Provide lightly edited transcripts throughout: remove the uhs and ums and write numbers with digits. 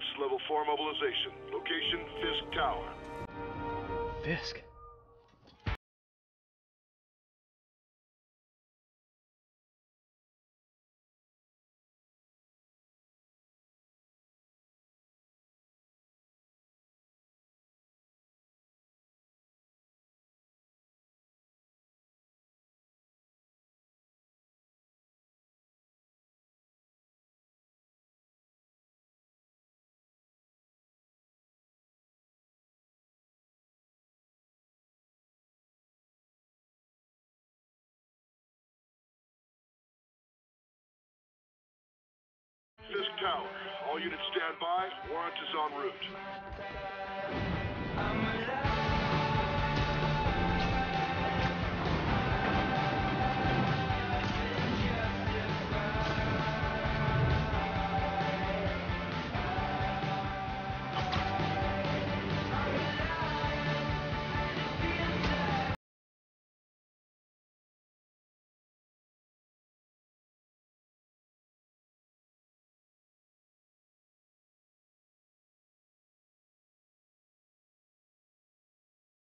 troops, level 4 mobilization. Location, Fisk Tower. Fisk? Fisk Tower. All units stand by. Warrant is en route.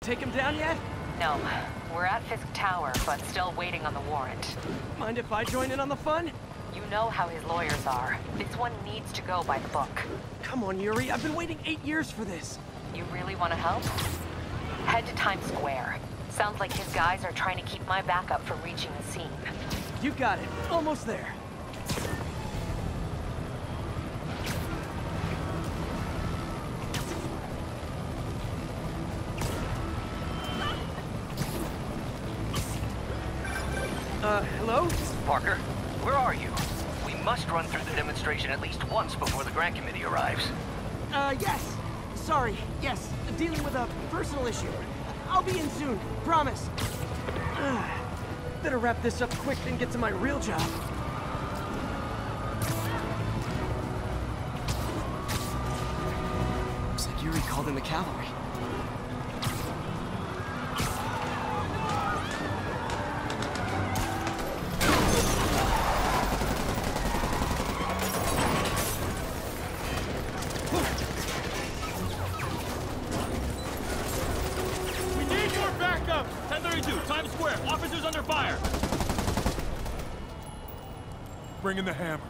Take him down yet? No. We're at Fisk Tower, but still waiting on the warrant. Mind if I join in on the fun? You know how his lawyers are. This one needs to go by the book. Come on, Yuri. I've been waiting 8 years for this. You really want to help? Head to Times Square. Sounds like his guys are trying to keep my backup from reaching the scene. You got it. Almost there. Hello? Parker, where are you? We must run through the demonstration at least once before the grant committee arrives. Yes. Sorry. Yes. Dealing with a personal issue. I'll be in soon. Promise. Better wrap this up quick than get to my real job. Looks like Yuri called in the cavalry. Times Square, officers under fire! Bring in the hammer.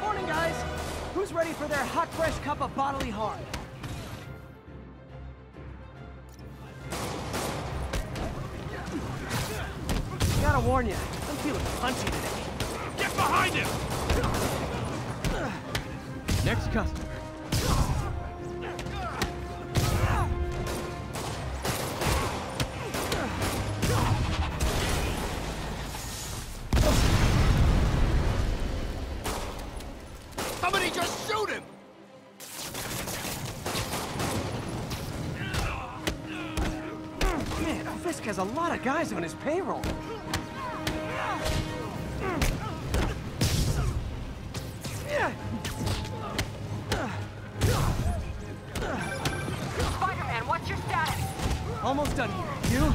Morning, guys! Who's ready for their hot, fresh cup of bodily harm? Gotta warn you, I'm feeling punchy today. Get behind him! Next customer. Somebody just shoot him! Man, Fisk has a lot of guys on his payroll. Spider-Man, what's your status? Almost done here. You?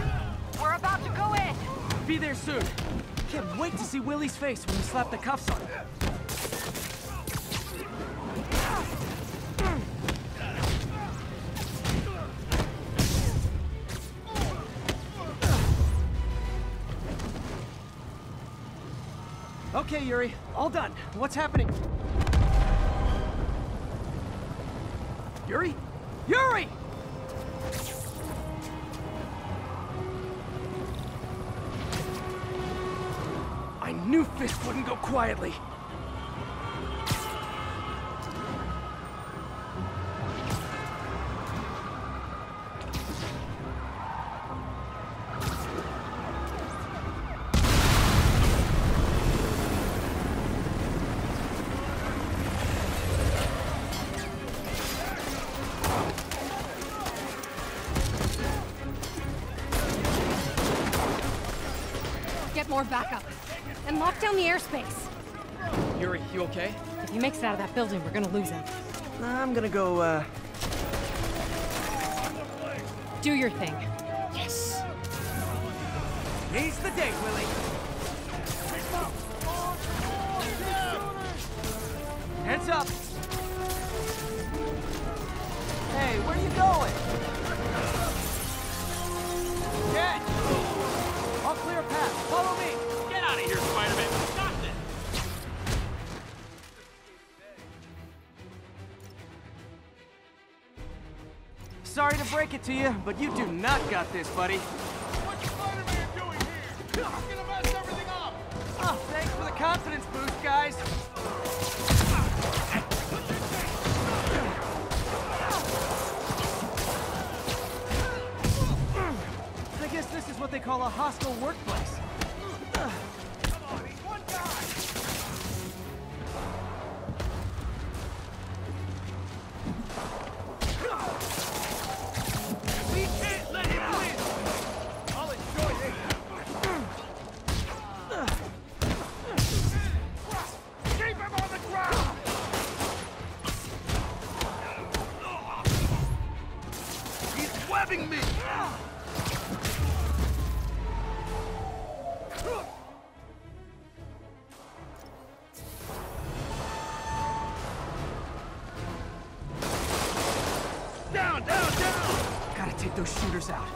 We're about to go in! Be there soon. Can't wait to see Willie's face when you slap the cuffs on him. Okay, Yuri. All done. What's happening? Yuri? Yuri! I knew Fisk wouldn't go quietly. more backup. And lock down the airspace. Yuri, you okay? If he makes it out of that building, we're gonna lose him. I'm gonna go, Do your thing. Yes! Seize the day, Willie! Heads up! Hey, where are you going? Get! I'll clear a path. Follow me! Get out of here, Spider-Man! Stop this! Sorry to break it to you, but you do not got this, buddy. What's Spider-Man doing here? He's gonna mess everything up! Oh, thanks for the confidence boost, guys. I guess this is what they call a hostile workplace. Come on, he's one guy! We can't let him win! I'll enjoy it! Keep him on the ground! He's webbing me! Down, down, down! Gotta take those shooters out.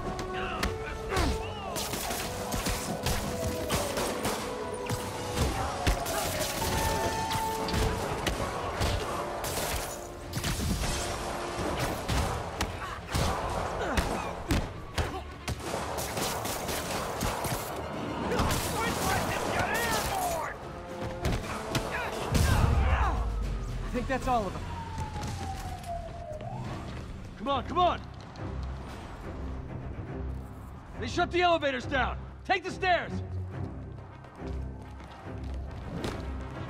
I think that's all of them. Come on, come on! They shut the elevators down! Take the stairs!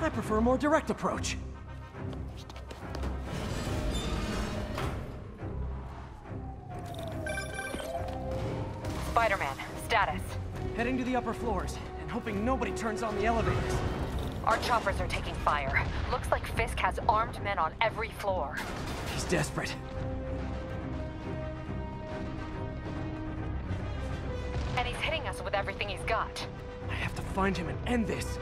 I prefer a more direct approach. Spider-Man, status. Heading to the upper floors, and hoping nobody turns on the elevators. Our choppers are taking fire. Looks like Fisk has armed men on every floor. He's desperate. And he's hitting us with everything he's got. I have to find him and end this.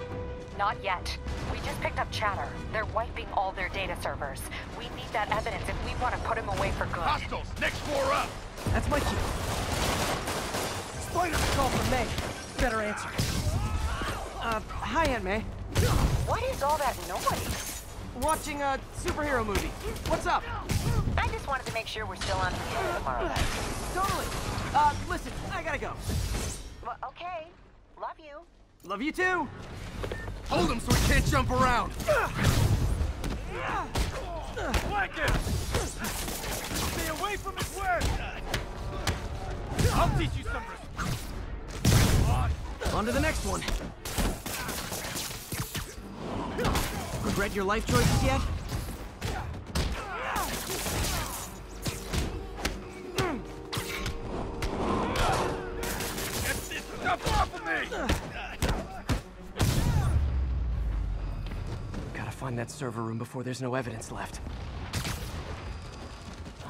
Not yet. We just picked up chatter. They're wiping all their data servers. We need that evidence if we want to put him away for good. Hostiles, next floor up! That's my cue. Spider call from May. Better answer. Hi, Aunt May. What is all that noise? Watching a superhero movie. What's up? I just wanted to make sure we're still on schedule tomorrow night. Totally. Listen, I gotta go. Well, okay. Love you. Love you too. Hold him so he can't jump around! Flank him! Stay away from his web! I'll teach you some respect. On to the next one. Regret your life choices yet? Get this stuff off of me! Gotta find that server room before there's no evidence left.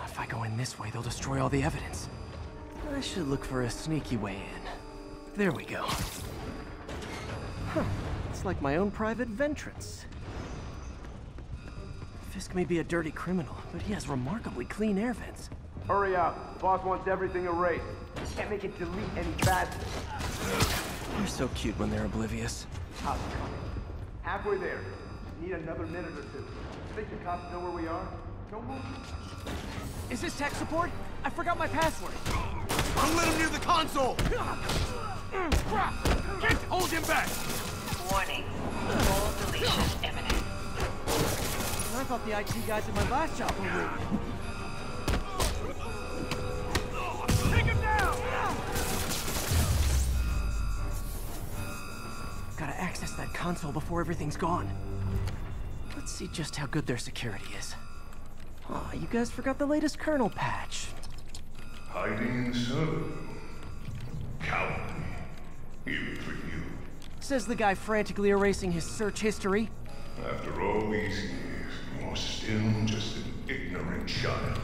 If I go in this way, they'll destroy all the evidence. I should look for a sneaky way in. There we go. Huh. It's like my own private ventrance. Fisk may be a dirty criminal, but he has remarkably clean air vents. Hurry up. Boss wants everything erased. Can't make it delete any bad. They're so cute when they're oblivious. How's it coming? Halfway there. Need another minute or two. Think the cops know where we are? Don't move. Is this tech support? I forgot my password. Don't let him near the console! Can't hold him back! Warning. Full deletion imminent. I thought the IT guys at my last job were rude. Take him down! Gotta access that console before everything's gone. Let's see just how good their security is. Aw, you guys forgot the latest kernel patch. Hiding so. Cowardly. Even for you. Says the guy frantically erasing his search history. After all these years, you're still just an ignorant child.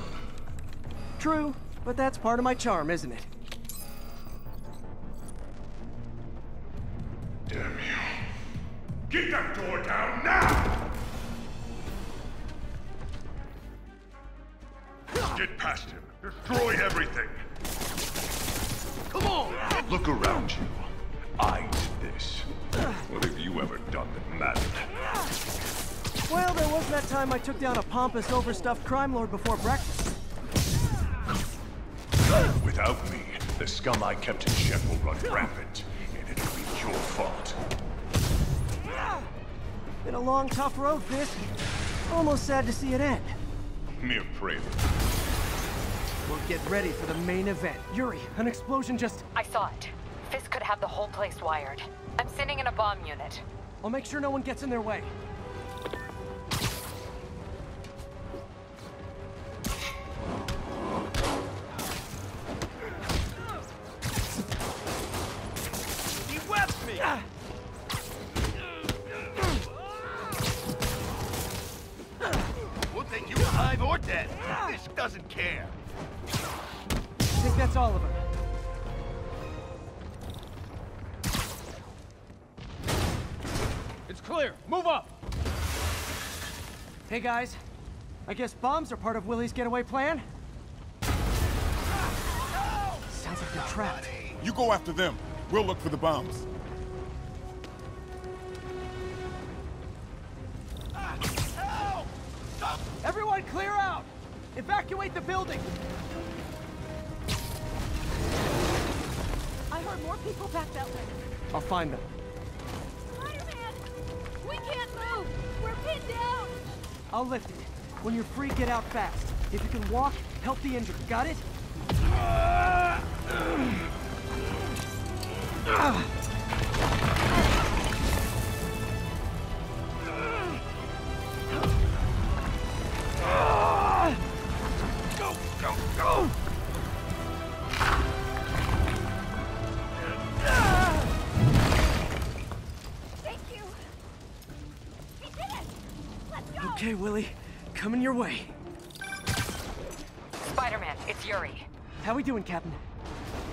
True, but that's part of my charm, isn't it? Damn you. Get that door down now! Get past him. Destroy everything. Come on! Look around you. I did this. What have you ever done that mattered? Well, there was that time I took down a pompous, overstuffed crime lord before breakfast. Without me, the scum I kept in check will run rampant, and it'll be your fault. Been a long, tough road, Fisk. Almost sad to see it end. Mere prelude. We'll get ready for the main event. Yuri, an explosion just... I saw it. Fisk could have the whole place wired. I'm sending in a bomb unit. I'll make sure no one gets in their way. He webbed me! We'll take you alive or dead. Fisk doesn't care. I think that's all of them. It's clear. Move up! Hey guys, I guess bombs are part of Willie's getaway plan? Sounds like they're trapped. You go after them. We'll look for the bombs. Everyone clear out! Evacuate the building! I heard more people back that way. I'll find them. Spider-Man! We can't move! We're pinned down! I'll lift it. When you're free, get out fast. If you can walk, help the injured. Got it? Go, go, go! Thank you! We did it! Let's go! Okay, Willie. Coming your way. Spider-Man, it's Yuri. How we doing, Captain?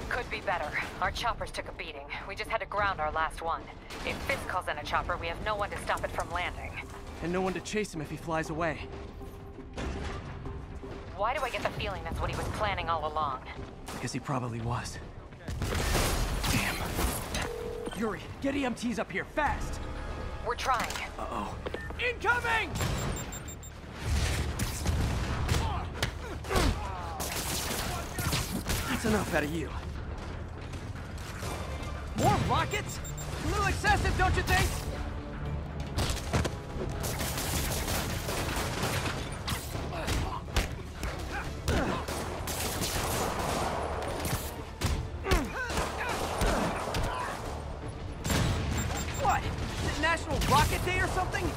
Could be better. Our choppers took a beating. We just had to ground our last one. If Fisk calls in a chopper, we have no one to stop it from landing. And no one to chase him if he flies away. Why do I get the feeling that's what he was planning all along? Because he probably was. Damn. Yuri, get EMTs up here, fast! We're trying. Uh-oh. Incoming! That's enough out of you. More rockets? A little excessive, don't you think? What? Is it National Rocket Day or something?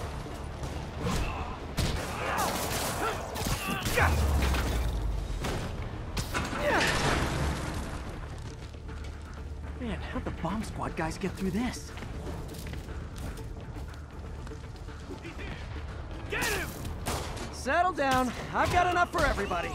Man, how'd the bomb squad guys get through this? Get him! Settle down. I've got enough for everybody.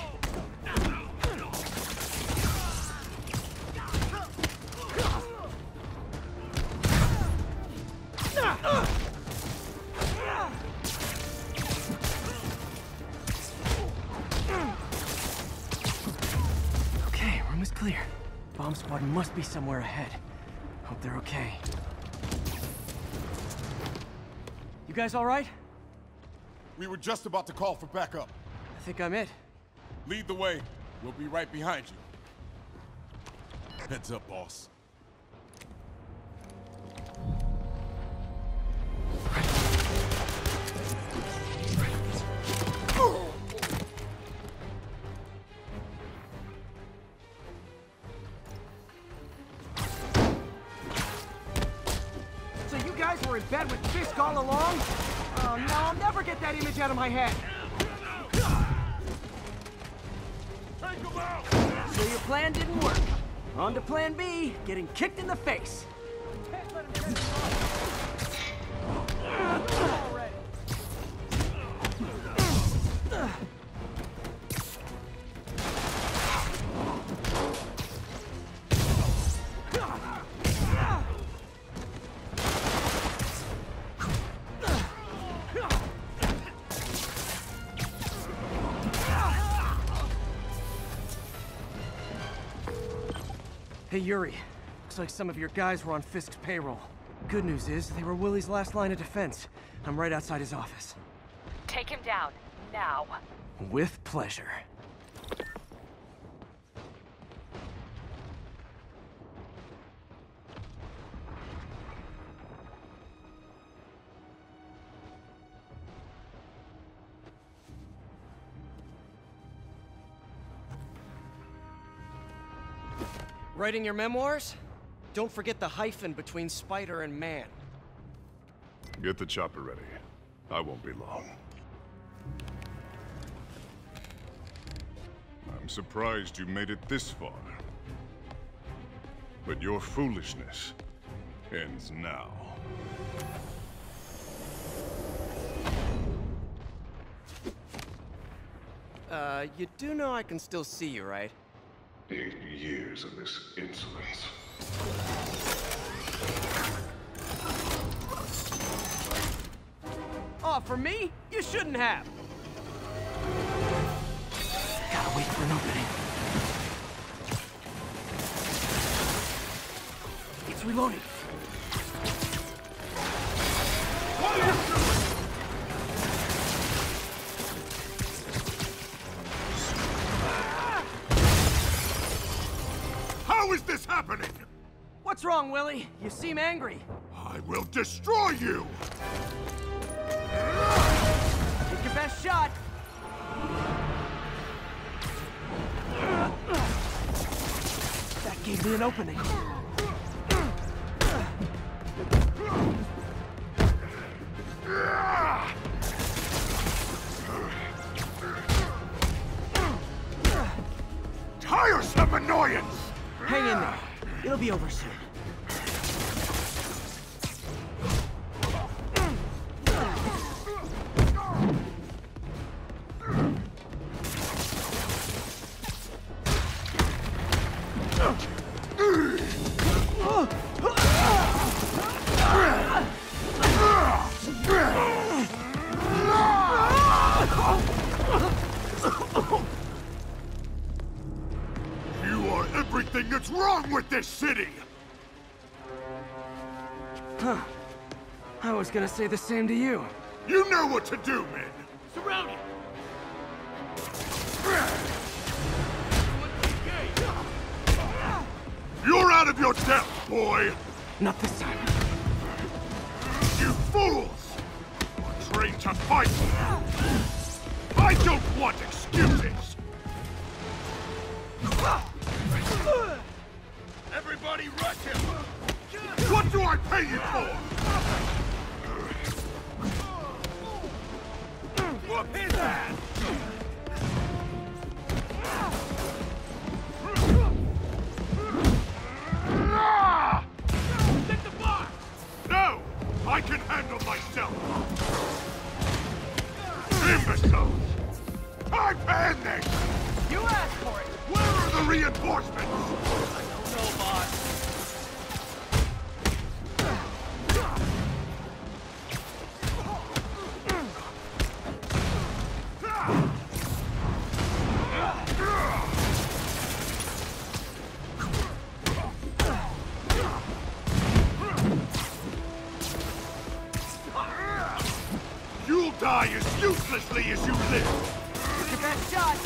Okay, room is clear. Bomb squad must be somewhere ahead. Hope they're okay. You guys all right? We were just about to call for backup. I think I'm it. Lead the way. We'll be right behind you. Heads up, boss. So you guys were in bed with Fisk all along? Oh no, I'll never get that image out of my head. So your plan didn't work. On to plan B, getting kicked in the face. Hey, Yuri. Looks like some of your guys were on Fisk's payroll. Good news is, they were Willie's last line of defense. I'm right outside his office. Take him down, now. With pleasure. Writing your memoirs? Don't forget the hyphen between spider and man. Get the chopper ready. I won't be long. I'm surprised you made it this far. But your foolishness ends now. You do know I can still see you, right? 8 years of this insolence. Oh, for me? You shouldn't have. Gotta wait for an opening. It's reloading. What are you doing? How is this happening? What's wrong, Willie? You seem angry. I will destroy you! Take your best shot. That gave me an opening. Tiresome annoyance! Hang in there. It'll be over soon. You are everything that's wrong with this city! Huh. I was gonna say the same to you. You know what to do, men! Surround him! You're out of your depth, boy! Not this time. You fools! You're trained to fight! I don't want excuses! Everybody rush him! What do I pay you for? Whoop his ass! Get the box! No! I can handle myself! Imbeciles! I planned this! You asked for it! Where are the reinforcements? I don't know, boss. You'll die as uselessly as you live! Take your best shot!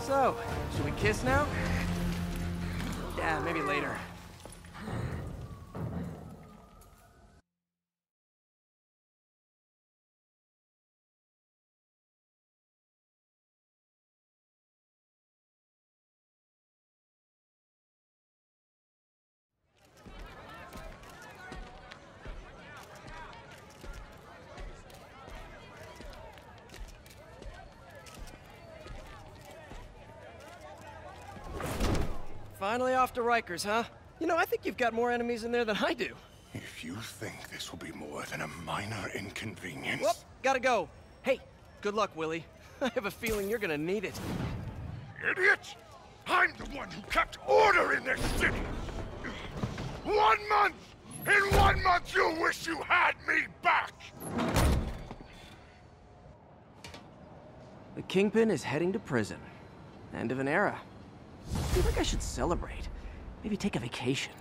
So, should we kiss now? Yeah, maybe later. Finally off to Rikers, huh? You know, I think you've got more enemies in there than I do. If you think this will be more than a minor inconvenience... Whoop, gotta go. Hey, good luck, Willie. I have a feeling you're gonna need it. Idiot! I'm the one who kept order in this city! 1 month! In 1 month you'll wish you had me back! The Kingpin is heading to prison. End of an era. I feel like I should celebrate. Maybe take a vacation.